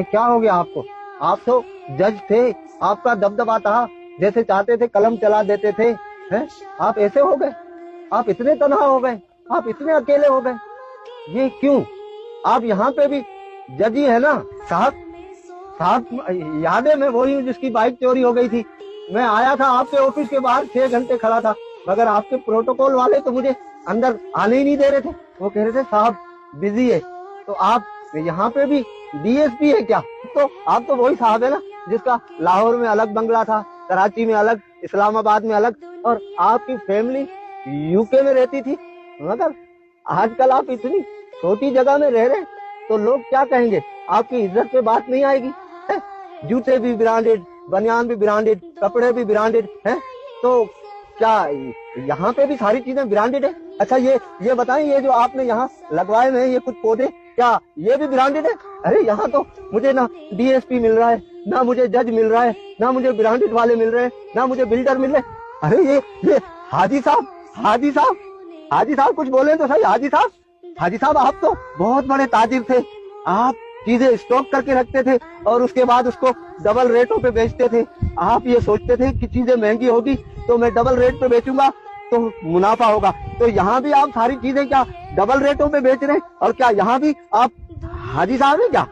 क्या हो गया आपको? आप तो जज थे, आपका दबदबा था, जैसे चाहते थे कलम चला देते थे, हैं? आप ऐसे हो गए, आप इतने तन्हा हो गए, आप इतने अकेले हो गए, ये क्यों? आप यहाँ पे भी जज ही है ना साहब? साहब याद है, मैं वही हूँ जिसकी बाइक चोरी हो गई थी। मैं आया था आपके ऑफिस के बाहर 6 घंटे खड़ा था, मगर आपके प्रोटोकॉल वाले तो मुझे अंदर आने ही नहीं दे रहे थे। वो कह रहे थे साहब बिजी है। तो आप यहाँ पे भी डीएसपी है क्या? तो आप तो वही साहब है ना जिसका लाहौर में अलग बंगला था, कराची में अलग, इस्लामाबाद में अलग, और आपकी फैमिली यूके में रहती थी। मगर आजकल आप इतनी छोटी जगह में रह रहे, तो लोग क्या कहेंगे? आपकी इज्जत पे बात नहीं आएगी? जूते भी ब्रांडेड, बनियान भी ब्रांडेड, कपड़े भी ब्रांडेड हैं, तो क्या यहाँ पे भी सारी चीजें ब्रांडेड है? अच्छा ये बताएं, ये जो आपने यहाँ लगवाए हुए हैं ये कुछ पौधे, क्या ये भी ब्रांडेड है? अरे यहाँ तो मुझे ना डीएसपी मिल रहा है, ना मुझे जज मिल रहा है, ना मुझे ब्रांडेड वाले मिल रहे हैं, ना मुझे बिल्डर मिल रहे हैं। अरे ये हाजी साहब, हाजी साहब, हाजी साहब कुछ बोले तो सही। हाजी साहब, हाजी साहब आप तो बहुत बड़े ताजिर थे। आप चीजें स्टॉक करके रखते थे और उसके बाद उसको डबल रेटों पे बेचते थे। आप ये सोचते थे कि चीजें महंगी होगी तो मैं डबल रेट पे बेचूंगा तो मुनाफा होगा। तो यहाँ भी आप सारी चीजें क्या डबल रेटों पे बेच रहे हैं? और क्या यहाँ भी आप हाजी साहब हैं क्या?